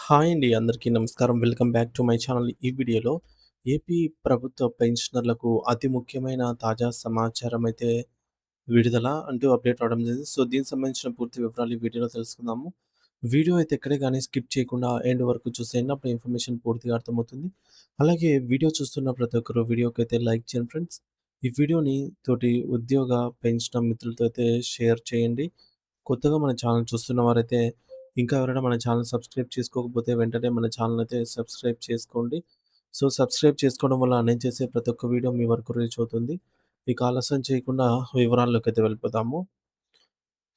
Hi అండి. అందరికీ నమస్కారం. Welcome back to my channel. ఈ వీడియోలో ఏపీ ప్రభుత్వ పెన్షనర్లకు అతి ముఖ్యమైన తాజా సమాచారం అయితే విడుదల అంటూ అప్డేట్ అవ్వడం జరిగింది. సో, దీనికి సంబంధించిన పూర్తి వివరాలు ఈ వీడియోలో తెలుసుకుందాము. వీడియో అయితే ఎక్కడే గాని స్కిప్ చేయకుండా ఎండ్ వరకు చూసేయండి. అప్పుడు ఇన్ఫర్మేషన్ పూర్తిగా అర్థమవుతుంది. అలాగే వీడియో చూస్తున్న ప్రతి ఒక్కరు వీడియోకైతే లైక్ చేయండి ఫ్రెండ్స్. ఈ వీడియోని తోటి ఉద్యోగ పెన్షనర్ మిత్రులతో అయితే షేర్ చేయండి. కొత్తగా మన ఛానల్ చూస్తున్న వారైతే ఇంకా ఎవరైనా మన ఛానల్ సబ్స్క్రైబ్ చేసుకోకపోతే వెంటనే మన ఛానల్ అయితే సబ్స్క్రైబ్ చేసుకోండి. సో, సబ్స్క్రైబ్ చేసుకోవడం వల్ల నేను చేసే ప్రతి ఒక్క వీడియో మీ వరకు రీచ్ అవుతుంది. ఇక ఆలస్యం చేయకుండా వివరాల్లోకైతే వెళ్ళిపోదాము.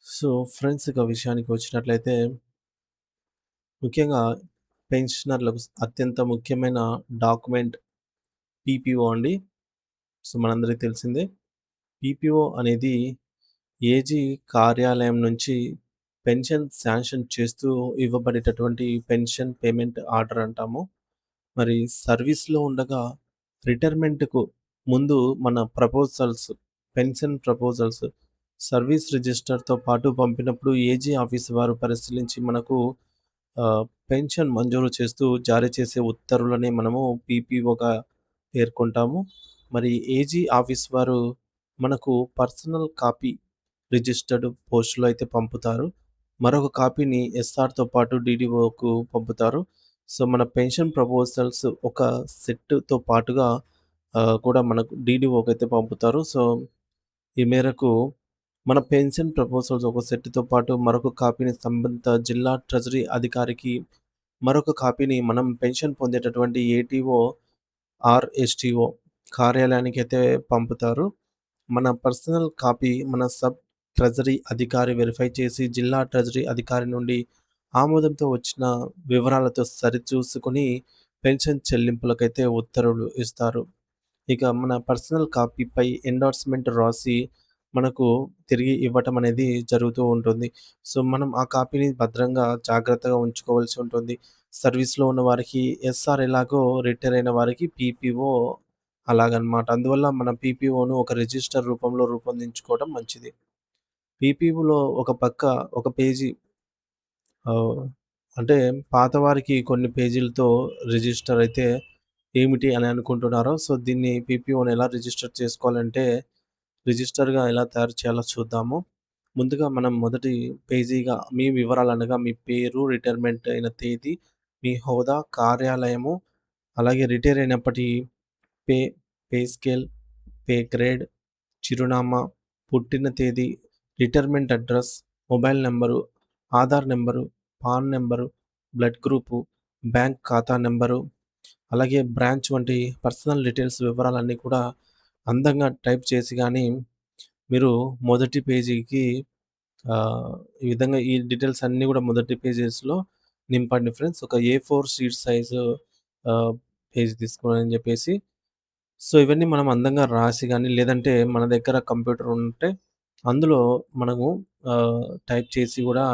సో, ఫ్రెండ్స్ ఇక విషయానికి వచ్చినట్లయితే ముఖ్యంగా పెన్షనర్లకు అత్యంత ముఖ్యమైన డాక్యుమెంట్ పీపీఓ అండి. సో, మనందరికీ తెలిసిందే. పీపీఓ అనేది ఏజీ కార్యాలయం నుంచి పెన్షన్ శాంక్షన్ చేస్తూ ఇవ్వబడేటటువంటి పెన్షన్ పేమెంట్ ఆర్డర్ అంటాము. మరి సర్వీస్‌లో ఉండగా రిటైర్మెంట్‌కు ముందు మన ప్రపోజల్స్, పెన్షన్ ప్రపోజల్స్ సర్వీస్ రిజిస్టర్‌తో పాటు పంపినప్పుడు ఏజీ ఆఫీస్ వారు పరిశీలించి మనకు పెన్షన్ మంజూరు చేస్తూ జారీ చేసే ఉత్తర్వులనే మనము పీపీఓగా పేర్కొంటాము. మరి ఏజీ ఆఫీస్ వారు మనకు పర్సనల్ కాపీ రిజిస్టర్డ్ పోస్ట్‌లో అయితే పంపుతారు. మరొక కాపీని ఎస్ఆర్‌తో పాటు డీడీఓకు పంపుతారు. సో, మన పెన్షన్ ప్రపోజల్స్ ఒక సెట్‌తో పాటుగా కూడా మనకు డీడీఓకైతే పంపుతారు. సో, ఈ మేరకు మన పెన్షన్ ప్రపోజల్స్ ఒక సెట్‌తో పాటు మరొక కాపీని సంబంధిత జిల్లా ట్రెజరీ అధికారికి, మరొక కాపీని మనం పెన్షన్ పొందేటటువంటి ఏటీఓ ఆర్ ఎస్టీఓ కార్యాలయానికైతే పంపుతారు. మన పర్సనల్ కాపీ మన సబ్ ట్రెజరీ అధికారి వెరిఫై చేసి జిల్లా ట్రెజరీ అధికారి నుండి ఆమోదంతో వచ్చిన వివరాలతో సరిచూసుకొని పెన్షన్ చెల్లింపులకైతే ఉత్తర్వులు ఇస్తారు. ఇక మన పర్సనల్ కాపీపై ఎండార్స్‌మెంట్ రాసి మనకు తిరిగి ఇవ్వటం అనేది జరుగుతూ ఉంటుంది. సో, మనం ఆ కాపీని భద్రంగా జాగ్రత్తగా ఉంచుకోవాల్సి ఉంటుంది. సర్వీస్‌లో ఉన్న వారికి ఎస్ఆర్ ఎలాగో రిటైర్ అయిన వారికి పీపీఓ అలాగనమాట. అందువల్ల మన పీపీఓను ఒక రిజిస్టర్ రూపంలో రూపొందించుకోవడం మంచిది. పీపీఓలో ఒక పక్క ఒక పేజీ ఆహ్, అంటే పాతవారికి కొన్ని పేజీలతో రిజిస్టర్ అయితే ఏమిటి అని అనుకుంటున్నారో, సో, దీన్ని పీపీఓని ఎలా రిజిస్టర్ చేసుకోవాలంటే, రిజిస్టర్‌గా ఎలా తయారు చేయాలో చూద్దాము. ముందుగా మనం మొదటి పేజీగా మీ వివరాలనగా మీ పేరు, రిటైర్మెంట్ అయిన తేదీ, మీ హోదా, కార్యాలయము, అలాగే రిటైర్ అయినప్పటి pay, pay scale, pay grade, చిరునామా, పుట్టిన తేదీ, retirement address, mobile number, Aadhaar number, pan number, blood group, bank ఖాతా నంబరు, అలాగే బ్రాంచ్ వంటి పర్సనల్ డీటెయిల్స్ వివరాలన్నీ కూడా అందంగా టైప్ చేసి గానీ, మీరు మొదటి పేజీకి ఆహ్, ఈ విధంగా ఈ డీటెయిల్స్ అన్నీ గూడా మొదటి పేజెస్‌లో నింపండి ఫ్రెండ్స్. ఒక ఏ4 షీట్ సైజు ఆహ్, పేజ్ తీసుకోవాలని జెప్పేసి. సో, ఇవన్నీ మనం అందంగా రాసి గాని, లేదంటే మన దగ్గర కంప్యూటర్ ఉంటే అందులో మనము టైప్ చేసి గూడా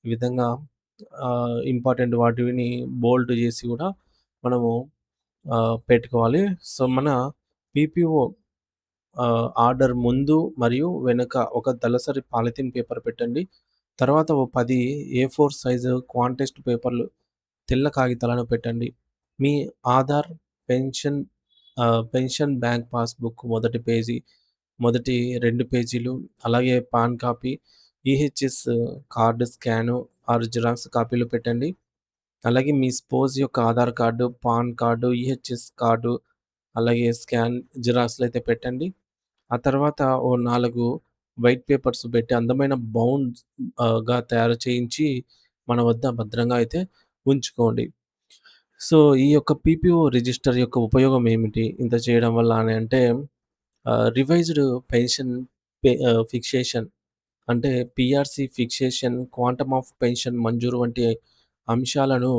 ఈ విధంగా ఇంపార్టెంట్ వాటిని బోల్డ్ జేసి గూడా మనము పెట్టుకోవాలి. సో, మన పీపీఓ ఆర్డర్ ముందు మరియు వెనక ఒక దళసరి పాలిథీన్ పేపర్ పెట్టండి. తర్వాత ఓ 10 ఏ4 సైజు క్వాంటెస్ట్ పేపర్‌లు తెల్ల కాగితాలను పెట్టండి. మీ Aadhaar, pension pension bank passbook మొదటి పేజీ, మొదటి 2 పేజీలు, అలాగే PAN copy, EHS card scan or xerox కాపీలు పెట్టండి. అలాగే మీ స్పోజ్ యొక్క Aadhaar card, PAN card, EHS card, అలాగే స్కాన్ జిరాక్స్‌లయితే పెట్టండి. ఆ తర్వాత ఓ 4 వైట్ పేపర్స్ పెట్టి అందమైన గా తయారు చేయించి మన వద్ద భద్రంగా అయితే ఉంచుకోండి. సో, ఈ యొక్క పీపీఓ రిజిస్టర్ యొక్క ఉపయోగం ఏమిటి? ఇంత చేయడం వల్ల అని అంటే రివైజ్డ్ పెన్షన్ ఫిక్సేషన్ అంటే PRC fixation, quantum of pension మంజూరు వంటి అంశాలను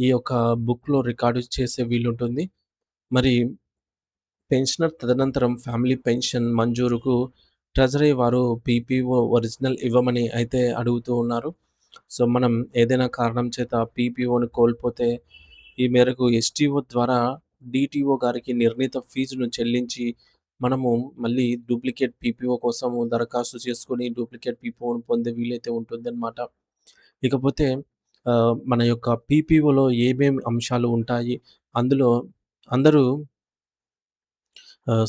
ఈ యొక్క బుక్‌లో రికార్డు చేసే వీలుంటుంది. మరి పెన్షనర్ తదనంతరం ఫ్యామిలీ పెన్షన్ మంజూరుకు ట్రెజరీ వారు పీపీఓ ఒరిజినల్ ఇవ్వమని అయితే అడుగుతూ ఉన్నారు. సో, మనం ఏదైనా కారణం చేత పీపీఓని కోల్పోతే ఈ మేరకు ఎస్టీఓ ద్వారా డీటీఓ గారికి నిర్ణీత ఫీజును చెల్లించి మనము మళ్ళీ డూప్లికేట్ పీపీఓ కోసము దరఖాస్తు చేసుకొని డూప్లికేట్ పీపీఓను పొందే వీలైతే ఉంటుందన్నమాట. ఇకపోతే మన యొక్క పీపీఓలో ఏమేమి అంశాలు ఉంటాయి? అందులో అందరూ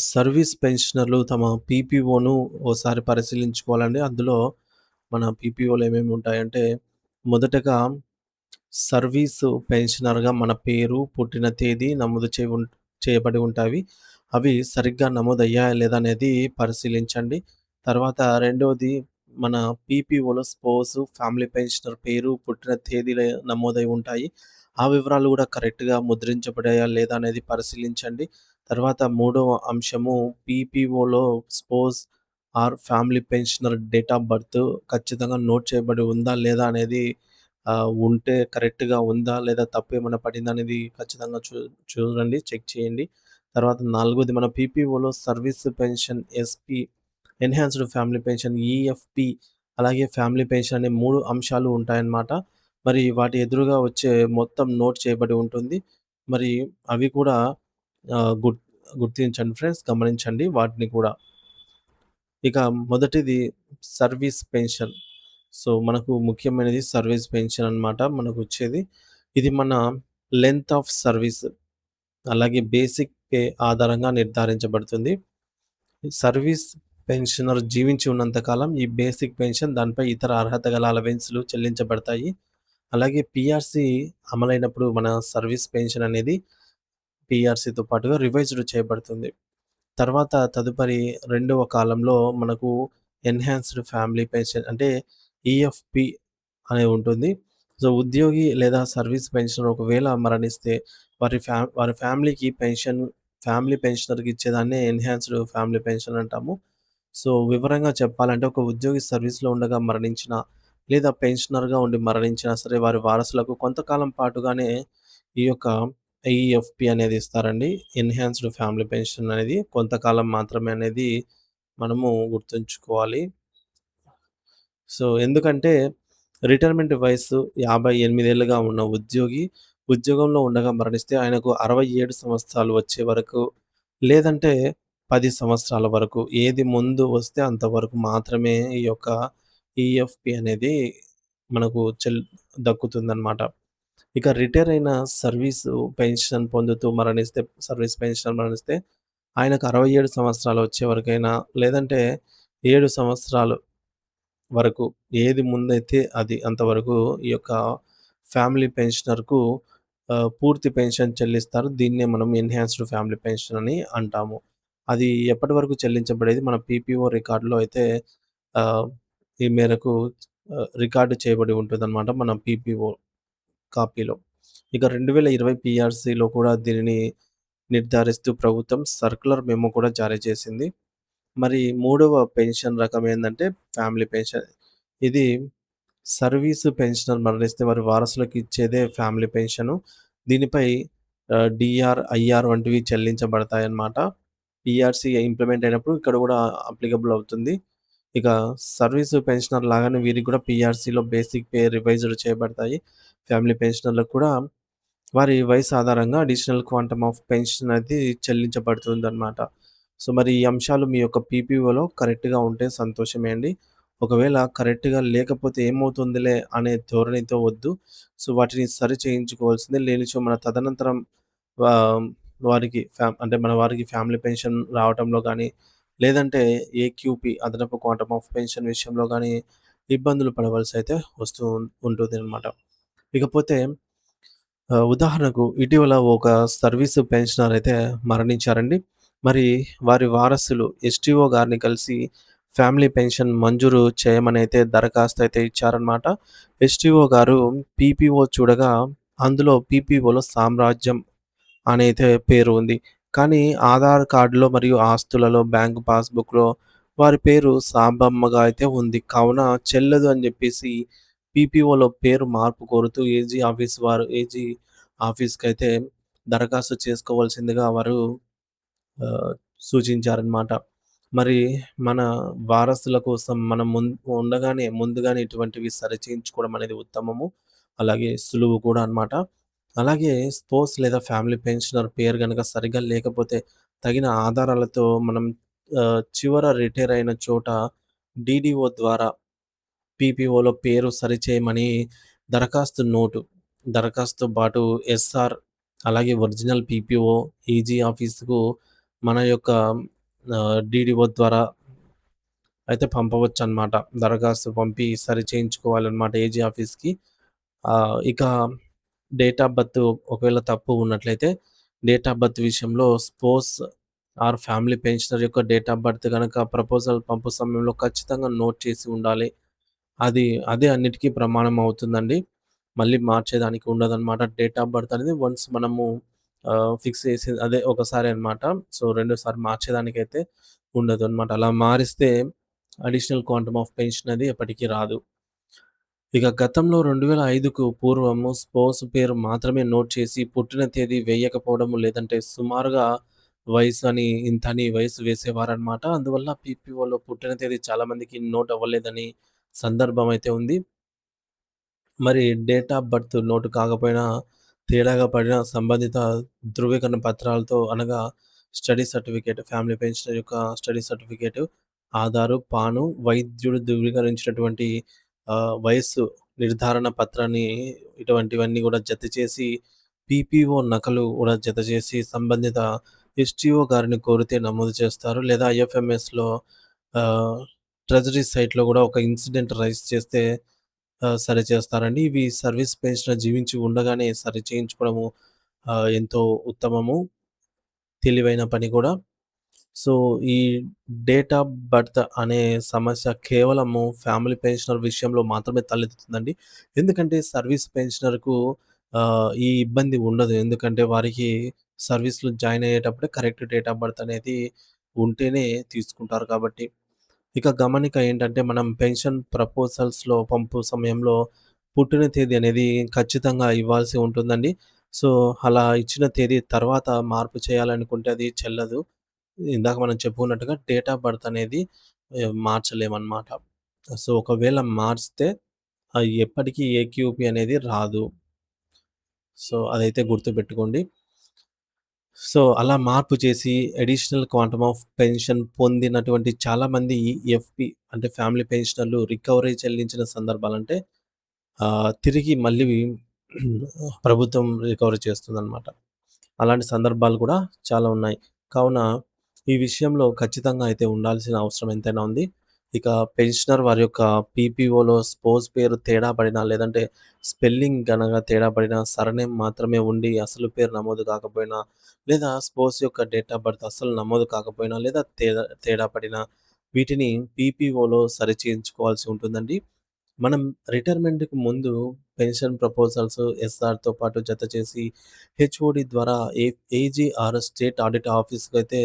సర్వీస్ పెన్షనర్లు తమ పీపీఓను ఓసారి పరిశీలించుకోవాలండి. అందులో మన పీపీఓలో ఏమేమి ఉంటాయంటే, మొదటగా సర్వీసు పెన్షనర్‌గా మన పేరు, పుట్టిన తేదీ నమోదు చేయబడి ఉంటాయి. అవి సరిగ్గా నమోదయ్యాయా లేదా అనేది పరిశీలించండి. తర్వాత రెండోది మన పీపీఓలో స్పౌస్, ఫ్యామిలీ పెన్షనర్ పేరు, పుట్టిన తేదీలు నమోదై ఉంటాయి. ఆ వివరాలు గూడా కరెక్ట్‌గా ముద్రించబడాయా లేదా అనేది పరిశీలించండి. తర్వాత మూడవ అంశము పీపీఓలో spouse family pensioner date of birth ఖచ్చితంగా నోట్ చేయబడి ఉందా లేదా అనేది ఉంటే కరెక్ట్‌గా ఉందా? లేదా తప్పేమన్నా పడిందా? అనేది ఖచ్చితంగా చూడండి. చెక్ చేయండి. తర్వాత నాలుగోది మన పీపీఓలో service pension, SP, enhanced family pension, EFP అలాగే ఫ్యామిలీ పెన్షన్ అనే 3 అంశాలు ఉంటాయన్నమాట. మరి వాటి ఎదురుగా వచ్చే మొత్తం నోట్ చేయబడి ఉంటుంది. మరి అవి కూడా ఆహ్, గుర్ గుర్తించండి ఫ్రెండ్స్. గమనించండి వాటిని కూడా. ఇక మొదటిది సర్వీస్ పెన్షన్. సో, మనకు ముఖ్యమైనది సర్వీస్ పెన్షన్ అన్నమాట మనకొచ్చేది. ఇది మన లెంగ్త్ ఆఫ్ సర్వీస్ అలాగే బేసిక్ పే ఆధారంగా నిర్ధారించబడుతుంది. సర్వీస్ పెన్షనర్ జీవించి ఉన్నంత కాలం ఈ బేసిక్ పెన్షన్ దానిపై ఇతర అర్హత గల అలవెన్స్‌లు చెల్లించబడతాయి. అలాగే పీఆర్‌సీ అమలైనప్పుడు మన సర్వీస్ పెన్షన్ అనేది పీఆర్‌సీతో పాటుగా రివైజ్డ్ చేయబడుతుంది. తర్వాత తదుపరి రెండవ కాలంలో మనకు ఎన్హాన్స్డ్ ఫ్యామిలీ పెన్షన్ అంటే ఈఎఫ్‌పీ అనేది ఉంటుంది. సో, ఉద్యోగి లేదా సర్వీస్ పెన్షనర్ ఒకవేళ మరణిస్తే వారి ఫ్యామిలీకి ఫ్యామిలీ పెన్షనర్‌కి ఇచ్చేదాన్నే ఎన్హాన్స్డ్ ఫ్యామిలీ పెన్షన్ అంటాము. సో, వివరంగా చెప్పాలంటే ఒక ఉద్యోగి సర్వీస్‌లో ఉండగా మరణించినా, లేదా పెన్షనర్‌గా ఉండి మరణించినా సరే వారి వారసులకు కొంతకాలం పాటుగానే ఈ యొక్క ఈఎఫ్‌పీ అనేది ఇస్తారండి. ఎన్హాన్స్డ్ ఫ్యామిలీ పెన్షన్ అనేది కొంతకాలం మాత్రమే అనేది మనము గుర్తుంచుకోవాలి. సో, ఎందుకంటే రిటైర్మెంట్ వయస్సు 58 ఏళ్లుగా ఉన్న ఉద్యోగి ఉద్యోగంలో ఉండగా మరణిస్తే ఆయనకు 67 సంవత్సరాలు వచ్చే వరకు, లేదంటే 10 సంవత్సరాల వరకు ఏది ముందు వస్తే అంతవరకు మాత్రమే ఈ యొక్క ఈఎఫ్‌పీ అనేది మనకు దక్కుతుందనమాట. ఇక రిటైర్ అయిన సర్వీసు పెన్షన్ పొందుతూ మరణిస్తే సర్వీస్ పెన్షనర్ మరణిస్తే ఆయనకు 67 సంవత్సరాలు వచ్చే వరకైనా, లేదంటే 7 సంవత్సరాలు వరకు ఏది ముందైతే అది అంతవరకు ఈ యొక్క ఫ్యామిలీ పెన్షనర్‌కు పూర్తి పెన్షన్ చెల్లిస్తారు. దీన్నే మనం ఎన్హాన్స్డ్ ఫ్యామిలీ పెన్షన్ అని అంటాము. అది ఎప్పటి వరకు చెల్లించబడేది మన పీపీఓ రికార్డ్‌లో అయితే ఆహ్, ఈ మేరకు రికార్డ్ చేయబడి ఉంటుందన్నమాట మన పీపీఓ కాపీలో. ఇక 2020 పీఆర్‌సీలో కూడా దీనిని నిర్ధారిస్తూ ప్రభుత్వం సర్క్యులర్ మెమో కూడా జారీ చేసింది. మరి మూడవ పెన్షన్ రకం ఏందంటే ఫ్యామిలీ పెన్షన్. ఇది సర్వీసు పెన్షనర్ మరణిస్తే వారి వారసులకు ఇచ్చేదే ఫ్యామిలీ పెన్షను. దీనిపై డీఆర్, ఐఆర్ వంటివి చెల్లించబడతాయన్నమాట. పీఆర్‌సీ ఇంప్లిమెంట్ అయినప్పుడు ఇక్కడ కూడా అప్లికబుల్ అవుతుంది. ఇక సర్వీసు పెన్షనర్ లాగానే వీరికి కూడా పీఆర్‌సీలో బేసిక్ పే రివైజ్డ్ చేయబడతాయి. ఫ్యామిలీ పెన్షనర్‌లకు కూడా వారి వయసు ఆధారంగా అడిషనల్ క్వాంటమ్ ఆఫ్ పెన్షన్ అనేది చెల్లించబడుతుందన్నమాట. సో, మరి ఈ అంశాలు మీ యొక్క పీపీఓలో కరెక్ట్‌గా ఉంటే సంతోషమే అండి. ఒకవేళ కరెక్ట్‌గా లేకపోతే ఏమవుతుందిలే అనే ధోరణితో వద్దు. సో, వాటిని సరి చేయించుకోవాల్సిందే. లేనిచో మన తదనంతరం ఆహ్, అంటే మన వారికి ఫ్యామిలీ పెన్షన్ రావటంలో గానీ, లేదంటే ఏక్యూపీ అదనపు క్వాంటమ్ ఆఫ్ పెన్షన్ విషయంలో గానీ ఇబ్బందులు పడవలసయితే వస్తూ ఉంటుందనమాట. ఇకపోతే ఉదాహరణకు ఇటీవల ఒక సర్వీసు పెన్షనర్ అయితే మరణించారండి. మరి వారి వారసులు ఎస్టీఓ గారిని కలిసి ఫ్యామిలీ పెన్షన్ మంజూరు చేయమనైతే దరఖాస్తు అయితే ఇచ్చారనమాట. ఎస్టీఓ గారు పీపీఓ చూడగా అందులో పీపీఓలో సామ్రాజ్యం అనైతే పేరు ఉంది. కానీ ఆధార్ కార్డ్‌లో మరియు ఆస్తులలో, బ్యాంక్ పాస్‌బుక్‌లో వారి పేరు సాంబమ్మగా అయితే ఉంది. కావున చెల్లదు అని జెప్పేసి పీపీఓలో పేరు మార్పు కోరుతూ ఏజీ ఆఫీస్‌కైతే దరఖాస్తు చేసుకోవాల్సిందిగా వారు ఆహ్, సూచించారనమాట. మరి మన వారసుల కోసం మనం ముందుగానే ఇటువంటివి సరిచేయించుకోవడం అనేది ఉత్తమము. అలాగే సులువు కూడా అనమాట. అలాగే స్పౌస్ లేదా ఫ్యామిలీ పెన్షనర్ పేరు గనక సరిగ్గా లేకపోతే తగిన ఆధారాలతో మనం చివర రిటైర్ అయిన చోట డీడీఓ ద్వారా పీపీఓలో పేరు సరిచేయమని దరఖాస్తు నోటు, దరఖాస్తుతో పాటు ఎస్ఆర్, అలాగే ఒరిజినల్ పీపీఓ, ఈజీ ఆఫీస్‌కు మన యొక్క డీడీఓ ద్వారా అయితే పంపవచ్చనమాట. దరఖాస్తు పంపి సరి చేయించుకోవాలనమాట ఏజీ ఆఫీస్‌కి. ఇక డేట్ ఆఫ్ బర్త్ ఒకవేళ తప్పు ఉన్నట్లయితే, డేట్ ఆఫ్ బర్త్ విషయంలో స్పౌస్ ఆర్ ఫ్యామిలీ పెన్షనర్ యొక్క డేట్ ఆఫ్ బర్త్ గనక ప్రపోజల్ పంపు సమయంలో ఖచ్చితంగా నోట్ చేసి ఉండాలి. అది అదే అన్నిటికి ప్రమాణం అవుతుందండి. మళ్ళీ మార్చేదానికి ఉండదనమాట. డేట్ ఆఫ్ బర్త్ అనేది వన్స్ మనము ఫిక్స్ చేసి అదే ఒకసారే అనమాట. సో, రెండోసారి మార్చేదానికైతే ఉండదనమాట. అలా మారిస్తే అడిషనల్ క్వాంటమ్ ఆఫ్ పెన్షన్ అది ఎప్పటికి రాదు. ఇక గతంలో 2005కు పూర్వము స్పౌస్ పేరు మాత్రమే నోట్ చేసి పుట్టిన తేదీ వేయకపోవడము, లేదంటే సుమారుగా వయసు అని, ఇంతని వయసు వేసేవారనమాట. అందువల్ల పీపీఓలో పుట్టిన తేదీ చాలా మందికి నోట్ అవ్వలేదని సందర్భం అయితే ఉంది. మరి డేట్ ఆఫ్ బర్త్ నోటు కాకపోయినా, తేడాగా పడిన సంబంధిత ధృవీకరణ పత్రాలతో అనగా స్టడీ సర్టిఫికేట్, ఫ్యామిలీ పెన్షనర్ యొక్క స్టడీ సర్టిఫికేటు, ఆధారు, పాను, వైద్యుడు ధృవీకరించినటువంటి వయస్సు నిర్ధారణ పత్రాన్ని ఇటువంటివన్నీ గూడా జత చేసి, పీపీఓ నకలు గూడా జత చేసి సంబంధిత ఎస్‌టిఓ గారిని కోరితే నమోదు చేస్తారు. లేదా ఐఎఫ్ఎంఎస్‌లో ఆహ్, ట్రెజరీ సైట్‌లో గూడా ఒక ఇన్సిడెంట్ రైజ్ చేస్తే సరిచేస్తారండి. ఇవి సర్వీస్ పెన్షనర్ జీవించి ఉండగానే సరి చేయించుకోవడము ఎంతో ఉత్తమము. తెలివైన పని కూడా. సో, ఈ డేట్ ఆఫ్ బర్త్ అనే సమస్య కేవలము ఫ్యామిలీ పెన్షనర్ విషయంలో మాత్రమే తలెత్తుతుందండి. ఎందుకంటే సర్వీస్ పెన్షనర్‌కు ఈ ఇబ్బంది ఉండదు. ఎందుకంటే వారికి సర్వీస్‌లో జాయిన్ అయ్యేటప్పుడే కరెక్ట్ డేట్ ఆఫ్ బర్త్ అనేది ఉంటేనే తీసుకుంటారు కాబట్టి. ఇక గమనిక ఏంటంటే, మనం పెన్షన్ ప్రపోజల్స్‌లో పంపు సమయంలో పుట్టిన తేదీ అనేది ఖచ్చితంగా ఇవ్వాల్సి ఉంటుందండి. సో, అలా ఇచ్చిన తేదీ తర్వాత మార్పు చేయాలనుకుంటే అది చెల్లదు. ఇందాక మనం చెప్పుకున్నట్టుగా డేట్ ఆఫ్ బర్త్ అనేది మార్చలేమనమాట. సో, ఒకవేళ మార్చితే ఎప్పటికీ ఏక్యూపీ అనేది రాదు. సో, అదైతే గుర్తుపెట్టుకోండి. సో, అలా మార్పు చేసి అడిషనల్ క్వాంటమ్ ఆఫ్ పెన్షన్ పొందినటువంటి చాలామంది ఎఫ్‌పి అంటే ఫ్యామిలీ పెన్షనర్లు రికవరీ చెల్లించిన సందర్భాలంటే తిరిగి మళ్ళీ ప్రభుత్వం రికవరీ చేస్తుందనమాట. అలాంటి సందర్భాలు కూడా చాలా ఉన్నాయి. కావున ఈ విషయంలో ఖచ్చితంగా అయితే ఉండాల్సిన అవసరం ఎంతైనా ఉంది. ఇక పెన్షనర్ వారి యొక్క పీపీఓలో స్పౌస్ పేరు తేడా పడినా, లేదంటే స్పెల్లింగ్ గనక తేడా పడినా, సర్‌నేమ్ మాత్రమే ఉండి అసలు పేరు నమోదు కాకపోయినా, లేదా స్పౌస్ యొక్క డేట్ ఆఫ్ బర్త్ అస్సలు నమోదు కాకపోయినా, లేదా తేడా తేడా పడినా, వీటిని పీపీఓలో సరిచేయించుకోవాల్సి ఉంటుందండి. మనం రిటైర్మెంట్‌కి ముందు పెన్షన్ ప్రపోజల్స్ ఎస్ఆర్‌తో పాటు జత చేసి హెచ్ఓడి ద్వారా ఏజీఆర్ స్టేట్ ఆడిట్ ఆఫీస్‌కైతే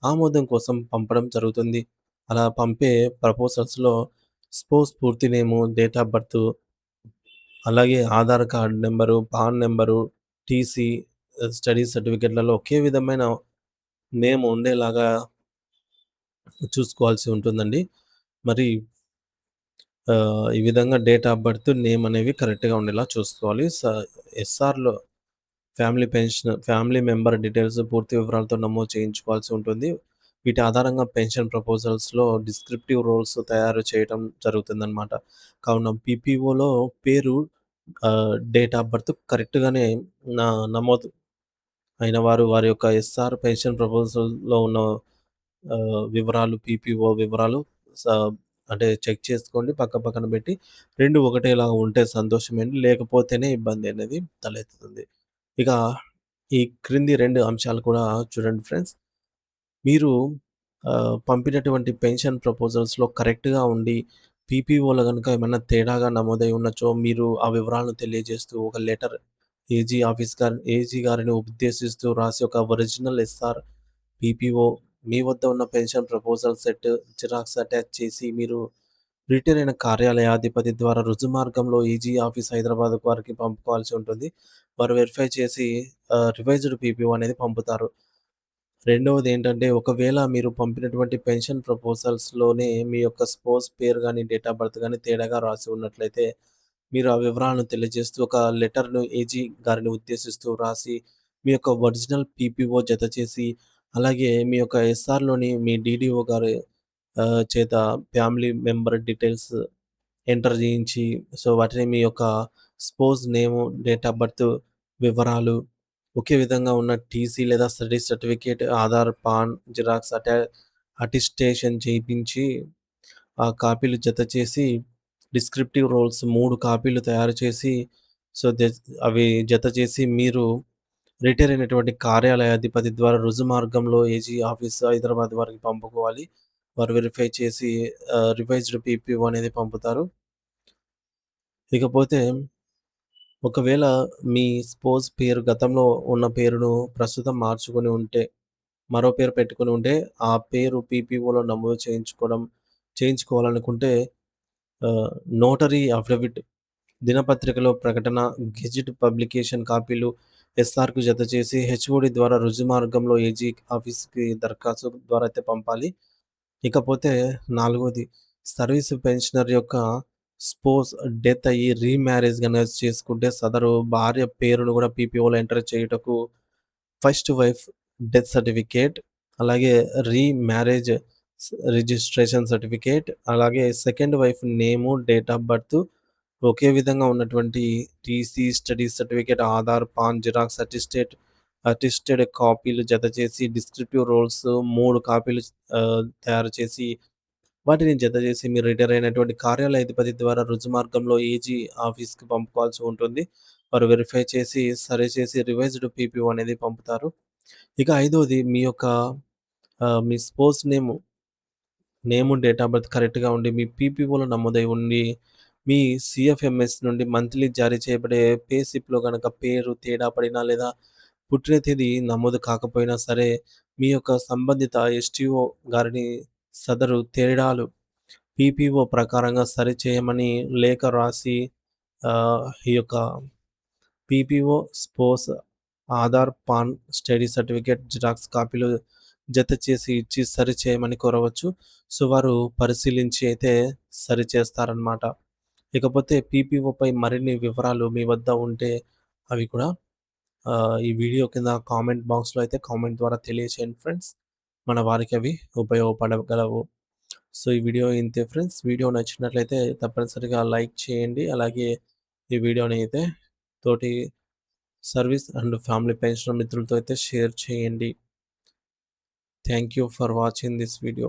ఆమోదం కోసం పంపడం జరుగుతుంది. అలా పంపే ప్రపోజల్స్‌లో స్పౌస్ పూర్తి నేము, డేట్ ఆఫ్ బర్త్, అలాగే Aadhaar card number, pan number, TC, study సర్టిఫికేట్‌లలో ఒకే విధమైన నేమ్ ఉండేలాగా చూసుకోవాల్సి ఉంటుందండి. మరి ఈ విధంగా డేట్ ఆఫ్ బర్త్, నేమ్ అనేవి కరెక్ట్‌గా ఉండేలా చూసుకోవాలి. ఎస్ఆర్‌లో ఫ్యామిలీ మెంబర్ డీటెయిల్స్ పూర్తి వివరాలతో నమోదు చేయించుకోవాల్సి ఉంటుంది. వీటి ఆధారంగా పెన్షన్ ప్రపోజల్స్‌లో డిస్క్రిప్టివ్ రోల్స్ తయారు చేయటం జరుగుతుందనమాట. కావున పీపీఓలో పేరు, డేట్ ఆఫ్ బర్త్ కరెక్ట్‌గానే నమోదు అయిన వారు వారి యొక్క ఎస్ఆర్ పెన్షన్ ప్రపోజల్‌లో ఉన్న వివరాలు, పీపీఓ వివరాలు స అంటే చెక్ చేసుకోండి. పక్క పక్కన పెట్టి 2 ఒకటేలాగా ఉంటే సంతోషమేండి. లేకపోతేనే ఇబ్బంది అనేది తలెత్తుతుంది. ఇక ఈ క్రింది 2 అంశాలు కూడా చూడండి ఫ్రెండ్స్. మీరు పంపినటువంటి పెన్షన్ ప్రపోజల్స్‌లో కరెక్ట్‌గా ఉండి, పీపీఓలో గనుక ఏమన్నా తేడాగా నమోదై ఉన్నచో, మీరు ఆ వివరాలను తెలియజేస్తూ ఒక లెటర్ ఏజీ గారిని ఉద్దేశిస్తూ రాసి ఒక ఒరిజినల్ ఎస్ఆర్, పీపీఓ, మీ వద్ద ఉన్న pension proposal set xerox attach చేసి మీరు రిటైర్ అయిన కార్యాలయాధిపతి ద్వారా రుజుమార్గంలో ఈజీ ఆఫీస్ హైదరాబాద్ వారికి పంపుకోవాల్సి ఉంటుంది. వారు వెరిఫై చేసి రివైజ్డ్ పీపీఓ అనేది పంపుతారు. రెండవదేంటంటే, ఒకవేళ మీరు పంపినటువంటి పెన్షన్ ప్రపోజల్స్‌లోనే మీ యొక్క స్పౌస్ పేరు గాని, డేట్ ఆఫ్ బర్త్ గాని తేడాగా రాసి ఉన్నట్లయితే, మీరు ఆ వివరాలను తెలియజేస్తూ ఒక లెటర్‌ను ఏజీ గారిని ఉద్దేశిస్తూ రాసి, మీ యొక్క ఒరిజినల్ పీపీఓ జత చేసి, అలాగే మీ యొక్క ఎస్ఆర్‌లోని మీ డీడీఓ గారి చేత ఫ్యామిలీ మెంబర్ డీటెయిల్స్ ఎంటర్ చేయించి, సో, వాటిని మీ యొక్క స్పోజ్ నేము, డేట్ ఆఫ్ బర్త్ వివరాలు, ఒకే విధంగా ఉన్న టీసీ లేదా study certificate, Aadhaar, PAN xerox attestation చేయించి ఆ కాపీలు జతచేసి డిస్క్రిప్టివ్ రోల్స్ 3 కాపీలు తయారు చేసి సో, అవి జతచేసి మీరు రిటైర్ అయినటువంటి కార్యాలయాధిపతి ద్వారా రుజుమార్గంలో ఏజీ ఆఫీస్ హైదరాబాద్ వారికి పంపుకోవాలి. వారు వెరిఫై చేసి రివైజ్డ్ పీపీఓ అనేది పంపుతారు. ఇకపోతే ఒకవేళ మీ స్పోజ్ పేరు గతంలో ఉన్న పేరును ప్రస్తుతం మార్చుకొని ఉంటే, మరో పేరు పెట్టుకొని ఉంటే, ఆ పేరు పీపీఓలో నమోదు చేయించుకోవాలనుకుంటే ఆహ్, నోటరీ అఫిడవిట్, దినపత్రికలో ప్రకటన, గెజిట్ పబ్లికేషన్ కాపీలు ఎస్ఆర్‌కు జతచేసి హెచ్ఓడి ద్వారా రుజుమార్గంలో ఏజీ ఆఫీస్‌కి దరఖాస్తు ద్వారా అయితే పంపాలి. ఇకపోతే నాలుగోది సర్వీస్ పెన్షనర్ యొక్క స్పోస్ డెత్ అయ్యి రీమ్యారేజ్ గనక చేసుకుంటే సదరు భార్య పేరును కూడా పీపీఓలో ఎంటర్ చేయుటకు ఫస్ట్ వైఫ్ డెత్ సర్టిఫికేట్, అలాగే రీమ్యారేజ్ రిజిస్ట్రేషన్ సర్టిఫికేట్, అలాగే second wife name, date of birth ఒకే విధంగా ఉన్నటువంటి TC, study certificate, Aadhaar, PAN xerox attested కాపీలు జతచేసి డిస్క్రిప్టివ్ రోల్స్ 3 కాపీలు తయారు చేసి వాటిని జతచేసి మీరు రిటైర్ అయినటువంటి కార్యాలయాధిపతి ద్వారా రుజుమార్గంలో ఏజీ ఆఫీస్‌కి పంపుకోవాల్సి ఉంటుంది. వారు వెరిఫై చేసి, సరి చేసి రివైజ్డ్ పీపీఓ అనేది పంపుతారు. ఇక ఐదోది మీ యొక్క మీ spouse name, date of birth కరెక్ట్‌గా ఉండి, మీ పీపీఓలో నమోదై ఉండి, మీ సీఎఫ్ఎంఎస్ నుండి మంత్లీ జారీ చేయబడే పే స్లిప్‌లో గనక పేరు తేడా పడినా లేదా పుట్టిన తేదీ నమోదు కాకపోయినా సరే, మీ యొక్క సంబంధిత ఎస్టీఓ గారిని సదరు తేడాలు పీపీఓ ప్రకారంగా సరిచేయమని లేఖ రాసి ఈ యొక్క PPO, spouse, Aadhaar, PAN, study certificate xerox కాపీలు జతచేసి ఇచ్చి సరిచేయమని కోరవచ్చు. సో, వారు పరిశీలించి అయితే సరిచేస్తారనమాట. ఇకపోతే పీపీఓపై మరిన్ని వివరాలు మీ వద్ద ఉంటే అవి కూడా ఈ వీడియో కింద కామెంట్ బాక్స్‌లో అయితే కామెంట్ ద్వారా తెలియచేయండి ఫ్రెండ్స్. మన వారికి అవి ఉపయోగపడగలవు. సో, ఈ వీడియో ఇంతే ఫ్రెండ్స్. వీడియో నచ్చినట్లయితే తప్పనిసరిగా లైక్ చేయండి. అలాగే ఈ వీడియోని అయితే తోటి సర్వీస్ అండ్ ఫ్యామిలీ పెన్షనర్ మిత్రులతో అయితే షేర్ చేయండి. Thank you for watching this video.